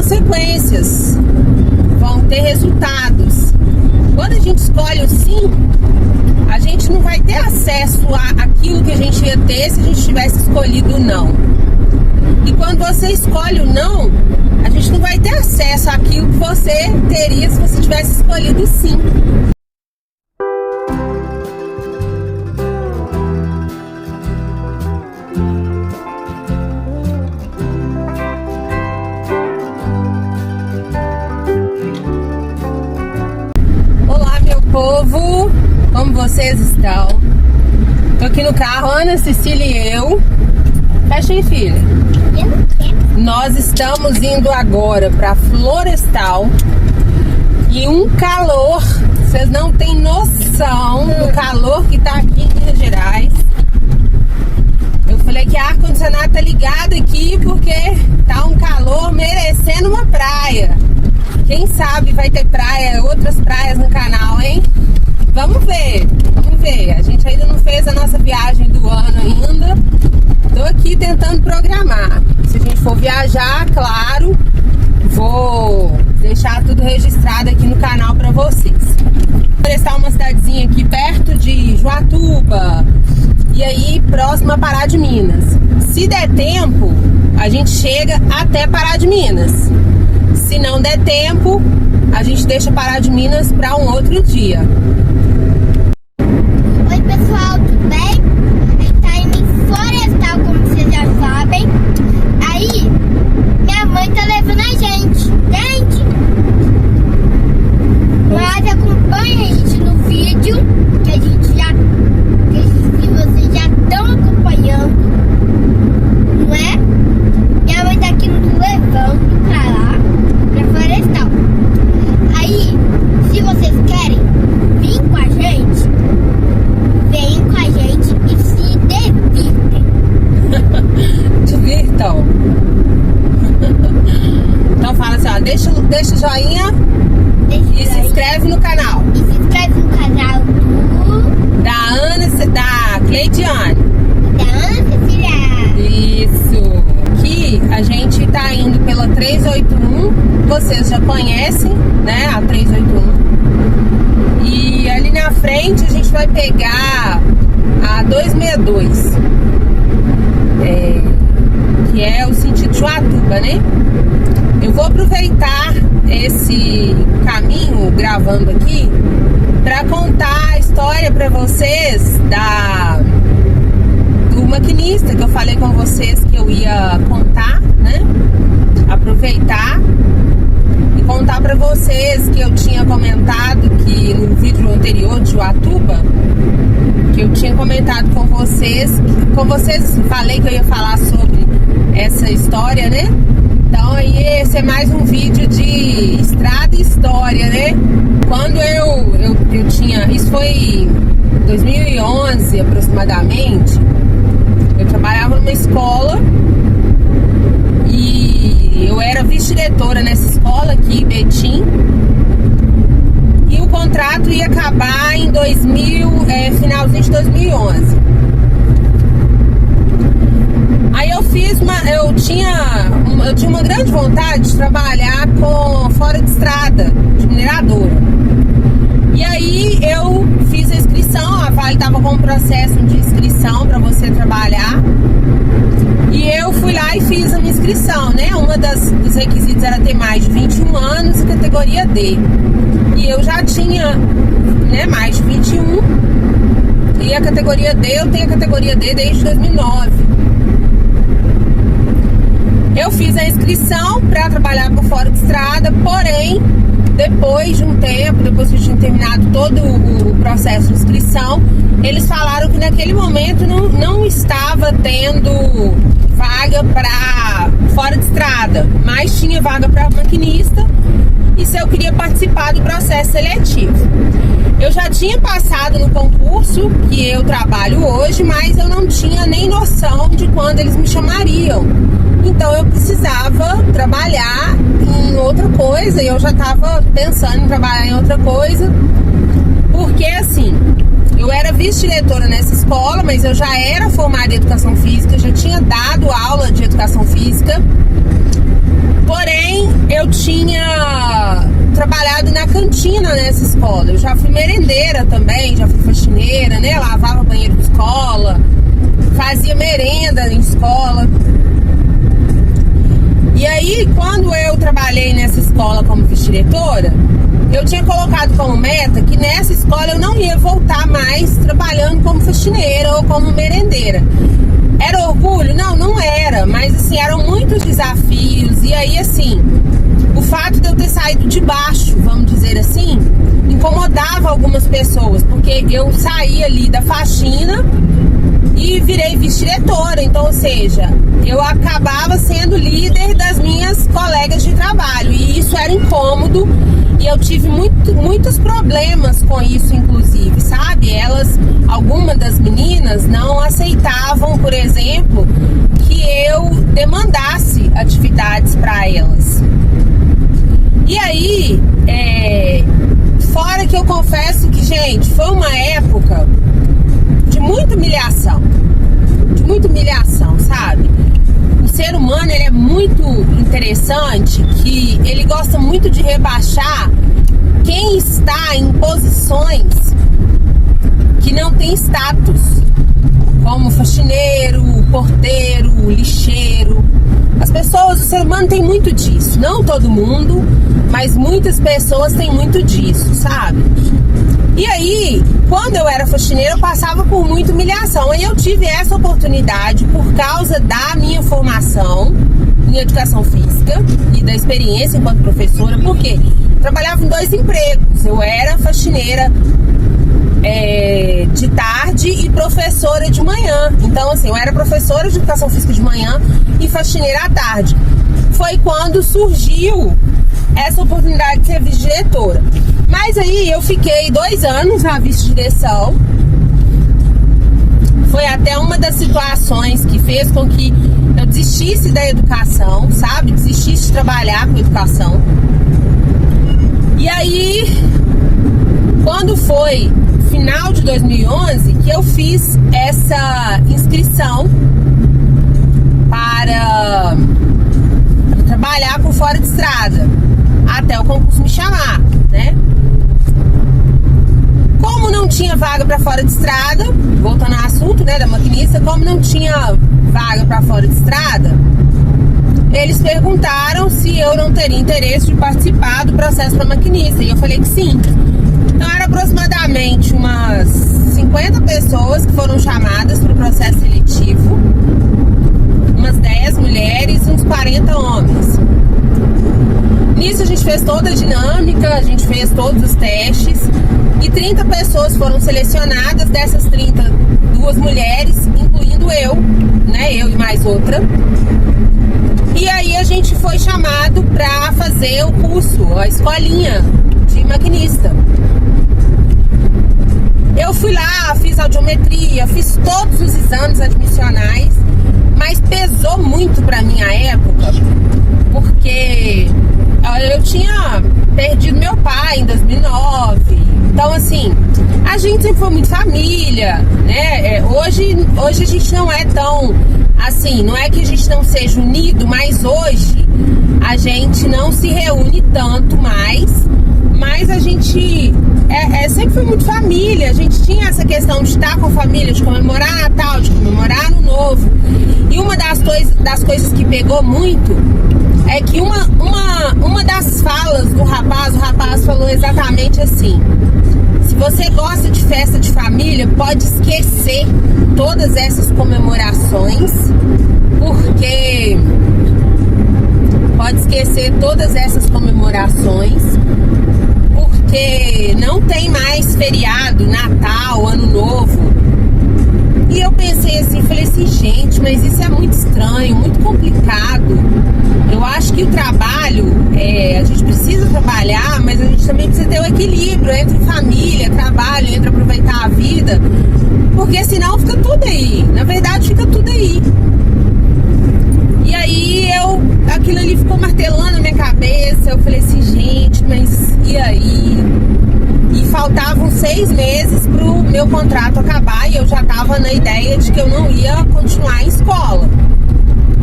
consequências, vão ter resultados. Quando a gente escolhe o sim, a gente não vai ter acesso àquilo que a gente ia ter se a gente tivesse escolhido o não. E quando você escolhe o não, a gente não vai ter acesso àquilo que você teria se você tivesse escolhido o sim. Olá, meu povo, como vocês estão? Tô aqui no carro, Ana, Cecília e eu. Fecha aí, filha. Nós estamos indo agora para Florestal e um calor, vocês não têm noção do calor que tá aqui em Minas Gerais. Eu falei que a ar-condicionado tá ligado aqui porque tá um calor merecendo uma praia. Quem sabe vai ter praia, outras praias no canal, hein? Vamos ver, vamos ver. A gente ainda não fez a nossa viagem do ano ainda. Tô aqui tentando programar. Se a gente for viajar, claro, vou deixar tudo registrado aqui no canal pra vocês. Florestal é uma cidadezinha aqui perto de Joatuba e aí próxima a Pará de Minas. Se der tempo, a gente chega até Pará de Minas. Se não der tempo, a gente deixa Pará de Minas para um outro dia. Oi pessoal, tudo bem? A gente tá indo em Florestal, como vocês já sabem. Aí, minha mãe tá levando a gente, entende? Mas acompanha a gente no vídeo, que a gente já... que vocês já estão acompanhando, não é? Minha mãe tá aqui nos levando pra lá, pra Florestal. Aí, se vocês querem vir com a gente, venham com a gente e se divirtem. Divirtam. Então fala assim, ó, deixa o joinha e se inscreve no canal. E se inscreve no canal Da Cleidiane. da Ana Cecília. Isso. Aqui a gente tá indo pela 381. Vocês já conhecem, né? A 381. E ali na frente a gente vai pegar a 262. Que é o sentido de Joatuba, né? Eu vou aproveitar esse caminho gravando aqui para contar a história para vocês do maquinista que eu falei com vocês que eu ia contar, né? Aproveitar e contar para vocês que eu tinha comentado que no vídeo anterior de Joatuba, que eu tinha comentado com vocês falei que eu ia falar sobre essa história, né? Então aí esse é mais um vídeo de estrada e história, né? Quando eu tinha, isso foi em 2011 aproximadamente, eu trabalhava numa escola e eu era vice-diretora nessa escola aqui, Betim, e o contrato ia acabar em finalzinho de 2011. Aí eu tinha uma grande vontade de trabalhar fora de estrada, de mineradora. E aí eu fiz a inscrição, a Vale estava com um processo de inscrição para você trabalhar. E eu fui lá e fiz a minha inscrição, né? Dos requisitos era ter mais de 21 anos e categoria D. E eu já tinha, né, mais de 21. E a categoria D, eu tenho a categoria D desde 2009. Eu fiz a inscrição para trabalhar por fora de estrada, porém, depois de um tempo, depois que eu tinha terminado todo o processo de inscrição, eles falaram que naquele momento não estava tendo vaga para fora de estrada, mas tinha vaga para maquinista e se eu queria participar do processo seletivo. Eu já tinha passado no concurso que eu trabalho hoje, mas eu não tinha nem noção de quando eles me chamariam. Então eu precisava trabalhar em outra coisa e eu já estava pensando em trabalhar em outra coisa, porque assim, eu era vice-diretora nessa escola, mas eu já era formada em educação física, já tinha dado aula de educação física, porém nessa escola. Eu já fui merendeira também, já fui faxineira, né? Lavava banheiro de escola, fazia merenda em escola. E aí, quando eu trabalhei nessa escola como vice-diretora, eu tinha colocado como meta que nessa escola eu não ia voltar mais trabalhando como faxineira ou como merendeira. Era orgulho? Não, não era, mas assim, eram muitos desafios. E aí, assim, o fato de eu ter saído de baixo, vamos dizer assim, incomodava algumas pessoas, porque eu saí ali da faxina e virei vice-diretora. Então, ou seja, eu acabava sendo líder das minhas colegas de trabalho, e isso era incômodo, e eu tive muitos problemas com isso, inclusive, sabe? Algumas das meninas não aceitavam, por exemplo, que eu demandasse atividades para elas. E aí, fora que eu confesso que, gente, foi uma época de muita humilhação, sabe? O ser humano, ele é muito interessante, que ele gosta muito de rebaixar quem está em posições que não tem status, como faxineiro, porteiro, lixeiro. As pessoas, o ser humano tem muito disso. Não todo mundo, mas muitas pessoas têm muito disso, sabe? E aí, quando eu era faxineira, eu passava por muita humilhação. Aí eu tive essa oportunidade por causa da minha formação em educação física e da experiência enquanto professora, porque trabalhava em 2 empregos. Eu era faxineira de tarde e professora de manhã. Então, assim, eu era professora de educação física de manhã e faxineira à tarde. Foi quando surgiu essa oportunidade de ser vice-diretora. Mas aí eu fiquei 2 anos na vice-direção. Foi até uma das situações que fez com que eu desistisse da educação, sabe? Desistisse de trabalhar com educação. E aí, quando foi final de 2011, que eu fiz essa inscrição para trabalhar com fora de estrada, até o concurso me chamar, né? Como não tinha vaga para fora de estrada, voltando ao assunto, né, da maquinista, como não tinha vaga para fora de estrada, eles perguntaram se eu não teria interesse de participar do processo para maquinista, e eu falei que sim. Então, era aproximadamente umas 50 pessoas que foram chamadas para o processo seletivo, umas 10 mulheres e uns 40 homens. Nisso, a gente fez toda a dinâmica, a gente fez todos os testes, e 30 pessoas foram selecionadas. Dessas 30, 2 mulheres, incluindo eu, né, eu e mais outra. E aí a gente foi chamado para fazer o curso, a escolinha de maquinista. Eu fui lá, fiz audiometria, fiz todos os exames admissionais, mas pesou muito pra minha época, porque eu tinha perdido meu pai em 2009. Então, assim, a gente sempre foi muito família, né? Hoje a gente não é tão, assim, não é que a gente não seja unido, mas hoje a gente não se reúne tanto mais, mas a gente sempre foi muito família. A gente tinha essa questão de estar com a família, de comemorar Natal, de comemorar Ano Novo. E uma das coisas que pegou muito é que uma das falas do rapaz, o rapaz falou exatamente assim: se você gosta de festa de família, pode esquecer todas essas comemorações, porque não tem mais feriado, Natal, Ano Novo. E eu pensei assim, falei assim, gente, mas isso é muito estranho, muito complicado. Eu acho que o trabalho, a gente precisa trabalhar, mas a gente também precisa ter um equilíbrio entre família, trabalho, entre aproveitar a vida, porque senão fica tudo aí. Na verdade, fica tudo aí. E aí aquilo ali ficou martelando na minha cabeça. Eu falei assim, gente, mas e aí? E faltavam 6 meses pro meu contrato acabar, e eu já tava na ideia de que eu não ia continuar em escola,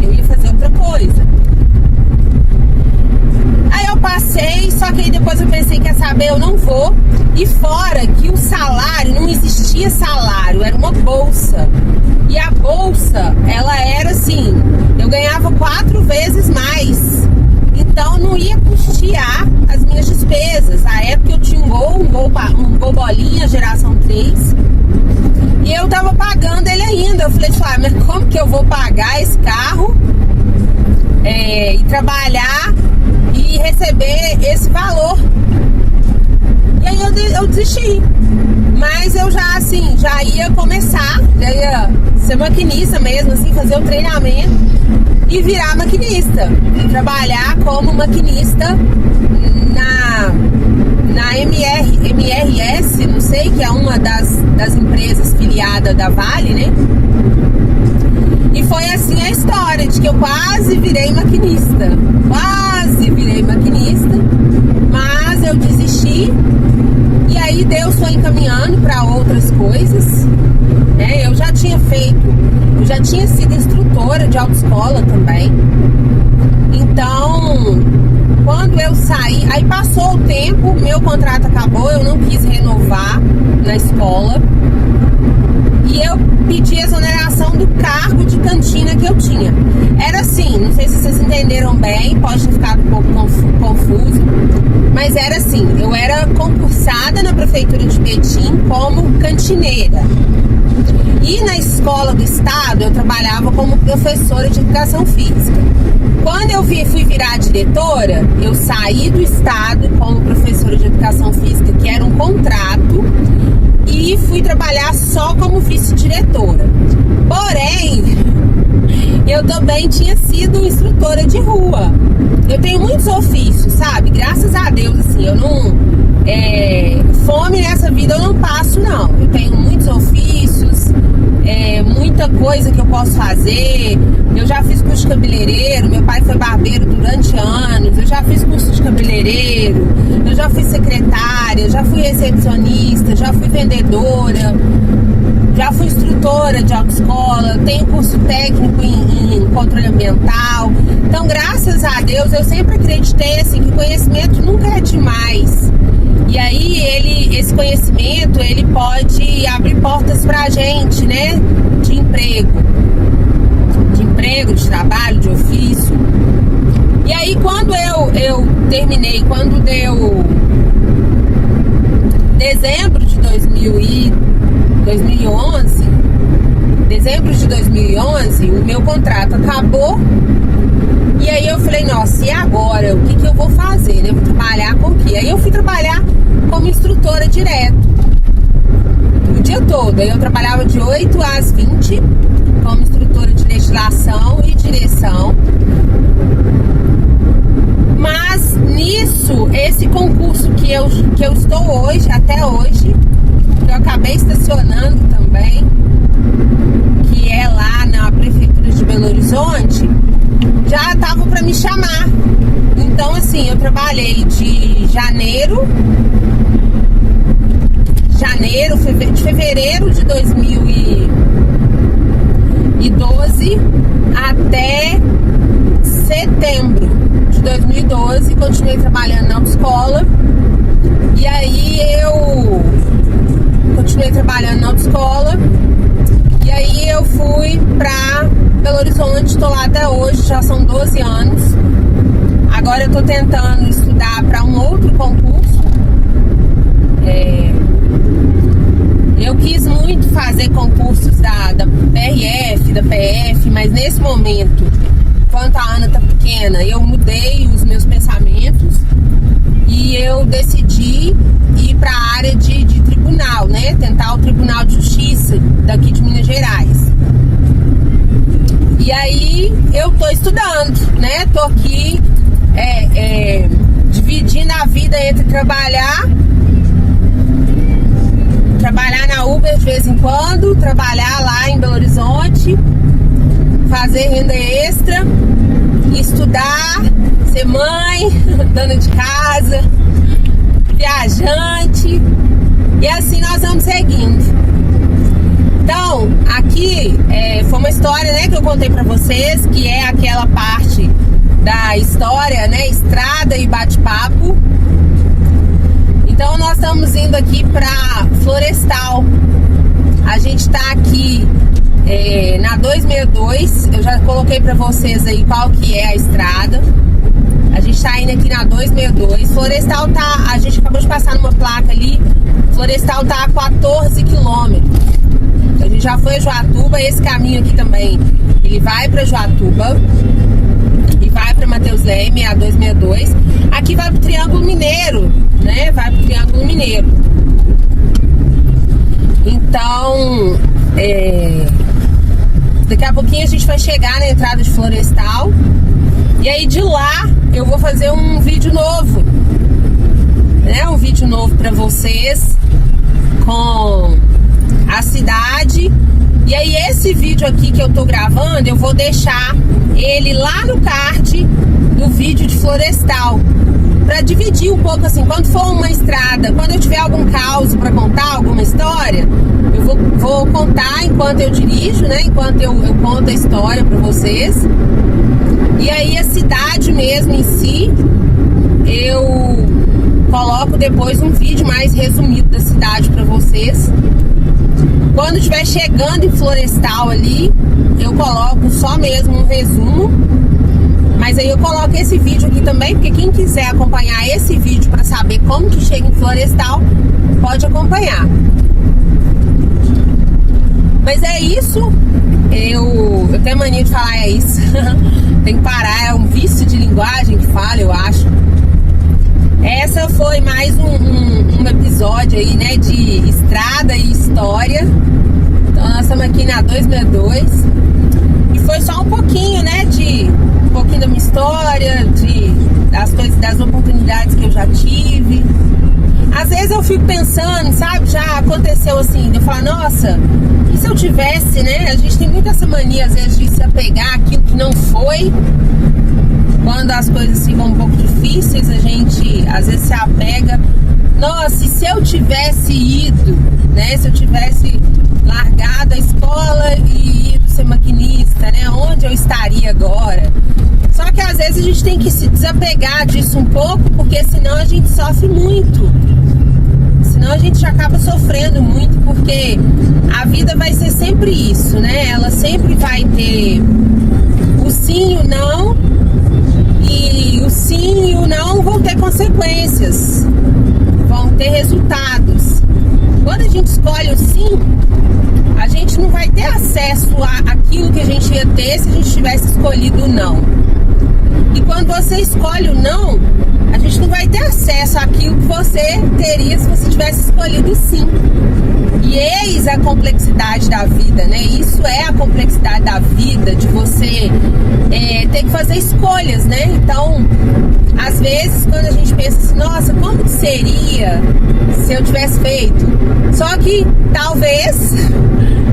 eu ia fazer outra coisa. Aí eu passei, só que aí depois eu pensei, quer saber? saber, eu não vou. E fora que o salário, não existia salário, era uma bolsa. E a bolsa, ela era assim, eu ganhava 4 vezes mais. Então não ia custear as minhas despesas. A época eu tinha um gol bolinha, geração 3. E eu tava pagando ele ainda. Eu falei, mas como que eu vou pagar esse carro e trabalhar e receber esse valor? E aí eu desisti. Mas eu já ia começar, já ia ser maquinista mesmo, assim, fazer o treinamento e virar maquinista. E trabalhar como maquinista na MRS, não sei, que é uma das empresas filiadas da Vale, né? E foi assim a história, de que eu quase virei maquinista. Mas eu desisti. E aí Deus foi encaminhando para outras coisas, né? Eu já tinha sido instrutora de autoescola também. Então, quando eu saí, aí passou o tempo, meu contrato acabou, eu não quis renovar na escola. E eu pedi exoneração do cargo de cantina que eu tinha. Era assim, não sei se vocês entenderam bem, pode ter ficado um pouco confuso, mas era assim, eu era concursada na prefeitura de Betim como cantineira. E na escola do estado eu trabalhava como professora de educação física. Quando eu fui virar diretora, eu saí do estado como professora de educação física, que era um contrato, e fui trabalhar só como vice-diretora. Porém, eu também tinha sido instrutora de rua. Eu tenho muitos ofícios, sabe? Graças a Deus, assim, eu não... fome nessa vida eu não passo, não. Eu tenho muitos ofícios, muita coisa que eu posso fazer. Eu já fiz curso de cabeleireiro, meu pai foi barbeiro durante anos. Eu já fiz curso de cabeleireiro, eu já fui secretária, já fui recepcionista, já fui vendedora, já fui instrutora de autoescola, tenho curso técnico em controle ambiental. Então, graças a Deus, eu sempre acreditei assim, que o conhecimento nunca é demais. E aí, esse conhecimento, ele pode abrir portas pra gente, né? De emprego, de trabalho, de ofício. E aí, quando eu terminei, quando deu dezembro de 2011, o meu contrato acabou. E aí eu falei, nossa, e agora? O que eu vou fazer? Eu vou trabalhar com o quê? Aí eu fui trabalhar como instrutora direto, o dia todo. Aí eu trabalhava de 8 às 20 como instrutora de legislação e direção. Mas nisso, esse concurso que eu estou hoje, até hoje, eu acabei estacionando também, que é lá na prefeitura de Belo Horizonte, já estava para me chamar. Então, assim, eu trabalhei de fevereiro de 2012 até setembro de 2012, continuei trabalhando na autoescola. E aí eu continuei trabalhando na autoescola. E aí eu fui pra Belo Horizonte, tô lá até hoje, já são 12 anos. Agora eu tô tentando estudar para um outro concurso. Eu quis muito fazer concursos da PRF, da PF, mas nesse momento, enquanto a Ana tá pequena, eu mudei os meus pensamentos e eu decidi ir para a área de tribunal, né? Tentar o Tribunal de Justiça daqui de Minas Gerais. E aí eu tô estudando, né? Tô aqui dividindo a vida entre trabalhar na Uber de vez em quando, trabalhar lá em Belo Horizonte, fazer renda extra, estudar, ser mãe, dona de casa, viajante, e assim nós vamos seguindo. Então, aqui foi uma história, né, que eu contei pra vocês, que é aquela parte da história, né, estrada e bate-papo. Então nós estamos indo aqui para Florestal. A gente tá aqui na 262. Eu já coloquei para vocês aí qual que é a estrada. A gente tá indo aqui na 262. Florestal tá... A gente acabou de passar numa placa ali. Florestal tá a 14 quilômetros. A gente já foi a Joatuba. Esse caminho aqui também, ele vai para Joatuba e vai para Mateus Leme, a 262. Aqui vai pro Triângulo Mineiro, né? Vai pro Triângulo Mineiro. Então, daqui a pouquinho a gente vai chegar na entrada de Florestal. E aí de lá eu vou fazer um vídeo novo, né? Um vídeo novo para vocês com a cidade. E aí esse vídeo aqui que eu tô gravando, eu vou deixar ele lá no card do vídeo de Florestal, para dividir um pouco assim, quando for uma estrada, quando eu tiver algum caos para contar, alguma história, eu vou contar enquanto eu dirijo, né? Enquanto eu conto a história para vocês. E aí a cidade mesmo em si, eu coloco depois um vídeo mais resumido da cidade para vocês. Quando estiver chegando em Florestal ali, eu coloco só mesmo um resumo. Mas aí eu coloco esse vídeo aqui também, porque quem quiser acompanhar esse vídeo para saber como que chega em Florestal, pode acompanhar. Mas é isso. Eu tenho mania de falar é isso. Tem que parar, é um vício de linguagem que fala, eu acho. Essa foi mais um episódio aí, né, de estrada e história. Então nós estamos aqui na 262. E foi só um pouquinho, né, um pouquinho da minha história, das coisas, das oportunidades que eu já tive. Às vezes eu fico pensando, sabe, já aconteceu assim, de eu falar, nossa, e se eu tivesse, né? A gente tem muito essa mania, às vezes, de se apegar àquilo que não foi. Quando as coisas ficam um pouco difíceis, a gente, às vezes, se apega. Nossa, e se eu tivesse ido, né? Se eu tivesse largado a escola e ido ser maquinista, né? Onde eu estaria agora? Só que às vezes a gente tem que se desapegar disso um pouco, porque senão a gente sofre muito. Senão a gente acaba sofrendo muito, porque a vida vai ser sempre isso, né? Ela sempre vai ter o sim e o não, e o sim e o não vão ter consequências, vão ter resultados. Quando a gente escolhe o sim, a gente não vai ter acesso àquilo que a gente ia ter se a gente tivesse escolhido o não. E quando você escolhe o não, a gente não vai ter acesso àquilo que você teria se você tivesse escolhido o sim. E eis a complexidade da vida, né? Isso é a complexidade da vida, de você ter que fazer escolhas, né? Então, às vezes, quando a gente pensa assim, nossa, como que seria se eu tivesse feito? Só que, talvez,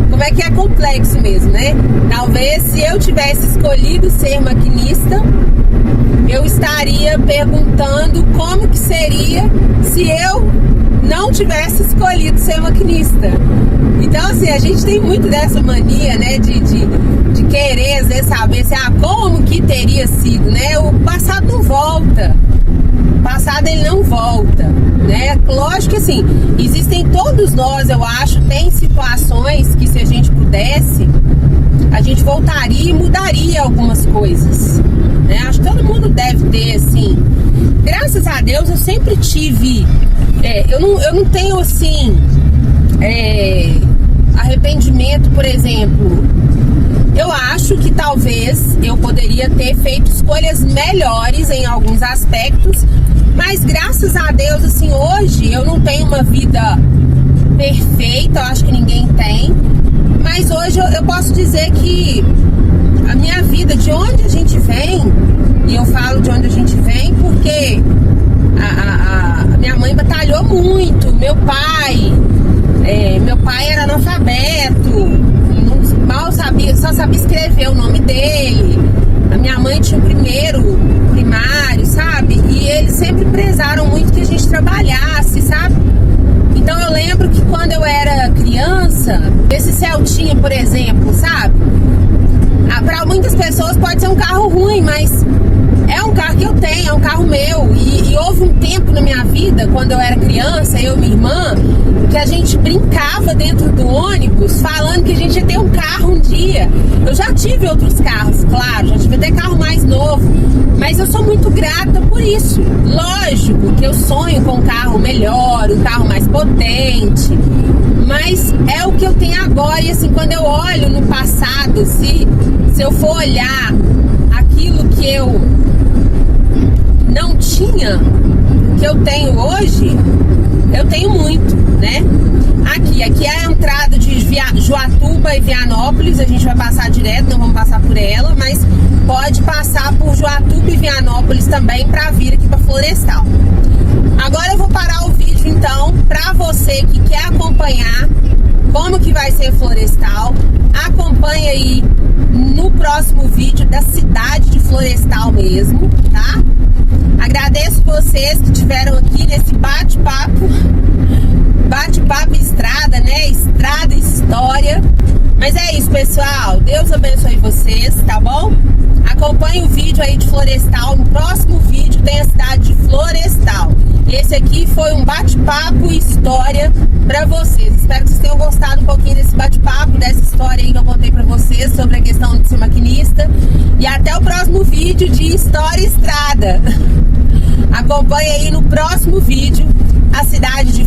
como é que é complexo mesmo, né? Talvez, se eu tivesse escolhido ser maquinista, eu estaria perguntando como que seria se eu não tivesse escolhido ser maquinista. Então, assim, a gente tem muito dessa mania, né, de querer, às vezes, saber assim, como que teria sido, né? O passado não volta. O passado, ele não volta, né? Lógico que, assim, existem todos nós, eu acho, tem situações que, se a gente pudesse, a gente voltaria e mudaria algumas coisas, né? Acho que todo mundo deve ter, assim. Graças a Deus, eu sempre tive... eu não tenho, assim... arrependimento, por exemplo. Eu acho que talvez eu poderia ter feito escolhas melhores em alguns aspectos, mas graças a Deus, assim, hoje eu não tenho uma vida perfeita, eu acho que ninguém tem, mas hoje eu posso dizer que a minha vida, de onde a gente vem, e eu falo de onde a gente vem porque a minha mãe batalhou muito, meu pai era analfabeto, mal sabia, só sabia escrever o nome dele. A minha mãe tinha o primeiro primário, sabe? E eles sempre prezaram muito que a gente trabalhasse, sabe? Então eu lembro que quando eu era criança, esse Celtinha, por exemplo, sabe? Para muitas pessoas pode ser um carro ruim, mas é um carro que eu tenho, é um carro meu. E houve um tempo tempo na minha vida, quando eu era criança, eu e minha irmã, que a gente brincava dentro do ônibus falando que a gente ia ter um carro um dia. Eu já tive outros carros, claro, já tive até carro mais novo, mas eu sou muito grata por isso. Lógico que eu sonho com um carro melhor, um carro mais potente, mas é o que eu tenho agora. E assim, quando eu olho no passado, se eu for olhar aquilo que eu não tinha, que eu tenho hoje, eu tenho muito, né? Aqui é a entrada de Joatuba e Vianópolis. A gente vai passar direto, não vamos passar por ela, mas pode passar por Joatuba e Vianópolis também para vir aqui para Florestal. Agora eu vou parar o vídeo então, para você que quer acompanhar como que vai ser Florestal. Acompanha aí no próximo vídeo da cidade de Florestal mesmo, tá? Agradeço vocês que estiveram aqui nesse bate-papo estrada, né? Estrada e história. Mas é isso, pessoal. Deus abençoe vocês, tá bom? Acompanhe o vídeo aí de Florestal. No próximo vídeo tem a cidade de Florestal. Esse aqui foi um bate-papo e história pra vocês. Espero que vocês tenham gostado um pouquinho desse bate-papo, dessa história aí que eu contei pra vocês sobre a questão de ser maquinista. E até o próximo vídeo de História e Estrada. Acompanhe aí no próximo vídeo a cidade de